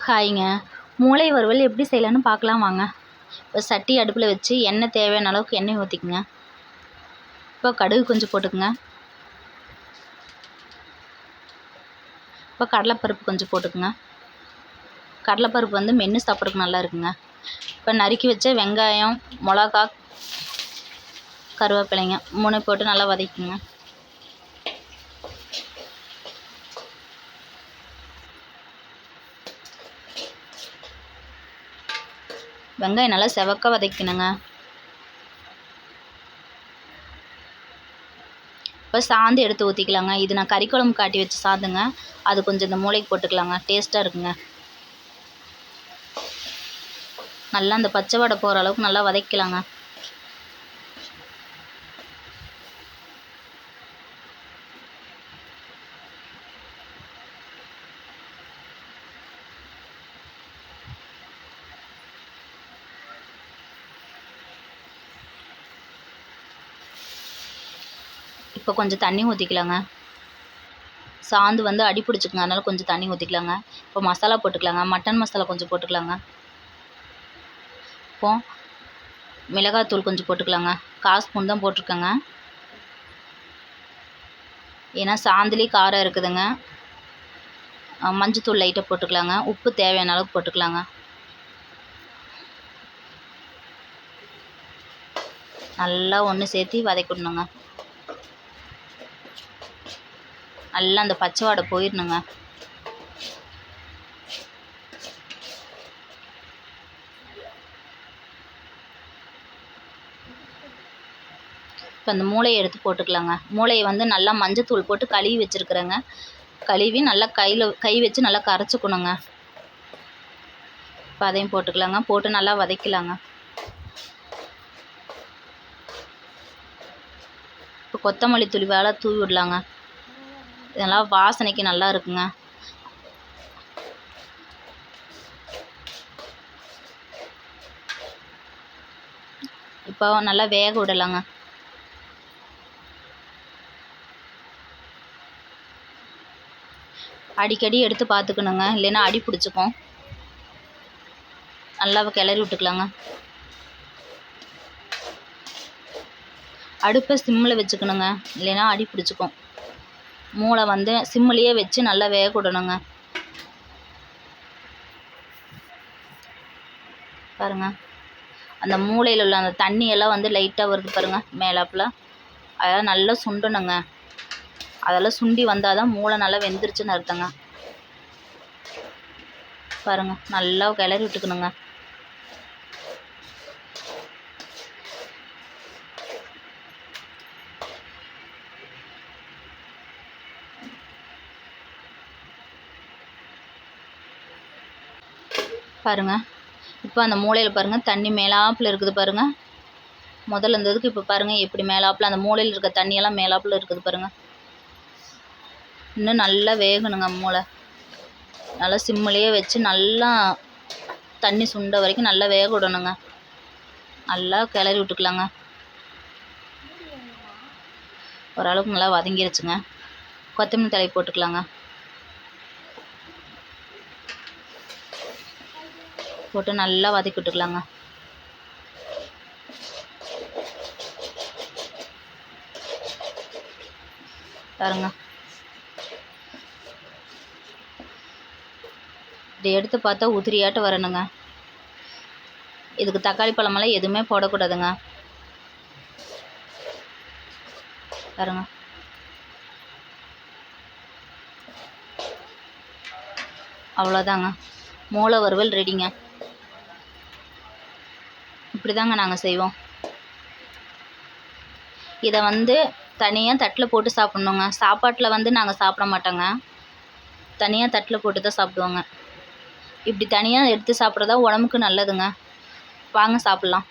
ஹாய்ங்க. மூளை வறுவல் எப்படி செய்யலான்னு பார்க்கலாம் வாங்க. இப்போ சட்டி அடுப்பில் வச்சு எண்ணெய் தேவையான அளவுக்கு எண்ணெய் ஊற்றிக்குங்க. இப்போ கடுகு கொஞ்சம் போட்டுக்குங்க. இப்போ கடலைப்பருப்பு கொஞ்சம் போட்டுக்குங்க. கடலைப்பருப்பு வந்து மென்று சாப்பிட்றதுக்கு நல்லா இருக்குங்க. இப்போ நறுக்கி வச்ச வெங்காயம், மிளகா, கருவேப்பிலைங்க 3 போட்டு நல்லா வதக்கிங்க. வெங்காயம் நல்லா செவக்க வதக்கணுங்க. இப்போ சாந்து எடுத்து ஊற்றிக்கலாங்க. இது நான் கறி குழம்பு காட்டி வச்சு சாந்துங்க. அது கொஞ்சம் இந்த மூளைக்கு போட்டுக்கலாங்க. டேஸ்ட்டாக இருக்குங்க. நல்லா அந்த பச்சை வடை போகிற அளவுக்கு நல்லா வதக்கலாங்க. இப்போ கொஞ்சம் தண்ணி ஊற்றிக்கலாங்க. சாந்து வந்து அடி பிடிச்சிக்குங்க, அதனால் கொஞ்சம் தண்ணி ஊற்றிக்கலாங்க. இப்போ மசாலா போட்டுக்கலாங்க. மட்டன் மசாலா கொஞ்சம் போட்டுக்கலாங்க. இப்போ மிளகாத்தூள் கொஞ்சம் போட்டுக்கலாங்க. 1/4 ஸ்பூன் தான் போட்டிருக்கேங்க. ஏன்னா சாந்துலேயே காரம் இருக்குதுங்க. மஞ்சத்தூள் லைட்டாக போட்டுக்கலாங்க. உப்பு தேவையான அளவுக்கு போட்டுக்கலாங்க. நல்லா ஒன்று சேர்த்து வதக்கிடணுங்க. நல்லா அந்த பச்சை வாடை போயிடணுங்க. இப்போ அந்த மூளையை எடுத்து போட்டுக்கலாங்க. மூளையை வந்து நல்லா மஞ்சத்தூள் போட்டு கழுவி வச்சுருக்குறேங்க. கழுவி நல்லா கை வச்சு நல்லா கரைச்சிக்கணுங்க. இப்போ அதையும் போட்டுக்கலாங்க. போட்டு நல்லா வதக்கலாங்க. இப்போ கொத்தமல்லி தூள் வேலை தூவி விடலாங்க. இதெல்லாம் வாசனைக்கு நல்லா இருக்குங்க. இப்போ நல்லா வேக விடலாங்க. அடிக்கடி எடுத்து பார்த்துக்கணுங்க, இல்லைன்னா அடி பிடிச்சிக்கும். நல்லா கிளறி விட்டுக்கலாங்க. அடுப்பை சிம்மில் வச்சுக்கணுங்க, இல்லைன்னா அடி பிடிச்சிக்கும். மூளை வந்து சிம்மிலேயே வச்சு நல்லா வேக விடணுங்க. பாருங்கள், அந்த மூளையில் உள்ள அந்த தண்ணியெல்லாம் வந்து லைட்டாக வருது பாருங்கள் மேலாப்பில். அதெல்லாம் நல்லா சுண்டணுங்க. அதெல்லாம் சுண்டி வந்தால் தான் மூளை நல்லா வெந்துருச்சுன்னு அர்த்தங்க. பாருங்கள், நல்லா கிளறி விட்டுக்கணுங்க. பாருங்கள், இப்போ அந்த மூளையில் பாருங்கள் தண்ணி மேலாப்பில் இருக்குது பாருங்கள். முதல்ல இருந்ததுக்கு இப்போ பாருங்கள் எப்படி மேலாப்பில் அந்த மூளையில் இருக்க தண்ணியெல்லாம் மேலாப்பில் இருக்குது பாருங்கள். இன்னும் நல்லா வேகணுங்க. மூளை நல்லா சிம்மிலேயே வச்சு நல்லா தண்ணி சுண்ட வரைக்கும் நல்லா வேக விடணுங்க. நல்லா கிளறி விட்டுக்கலாங்க. ஓரளவுக்கு நல்லா வதங்கிருச்சுங்க. கொத்தமல்லி தழை போட்டுக்கலாங்க. போட்டு நல்லா வதக்கி விட்டுக்கலாங்க. பாருங்க, இப்படி எடுத்து பார்த்தா உதிரியாட்ட வரணுங்க. இதுக்கு தக்காளி பழமெல்லாம் எதுவுமே போடக்கூடாதுங்க. பாருங்க, அவ்வளோதாங்க, மூளை வறுவல் ரெடிங்க. இப்படி தாங்க நாங்கள் செய்வோம். இதை வந்து தனியாக தட்டில் போட்டு சாப்பிட்ணுங்க. சாப்பாட்டில் வந்து நாங்கள் சாப்பிட மாட்டோங்க. தனியாக தட்டில் போட்டு தான் சாப்பிடுவோங்க. இப்படி தனியாக எடுத்து சாப்பிட்றதா உடம்புக்கு நல்லதுங்க. வாங்க சாப்பிட்லாம்.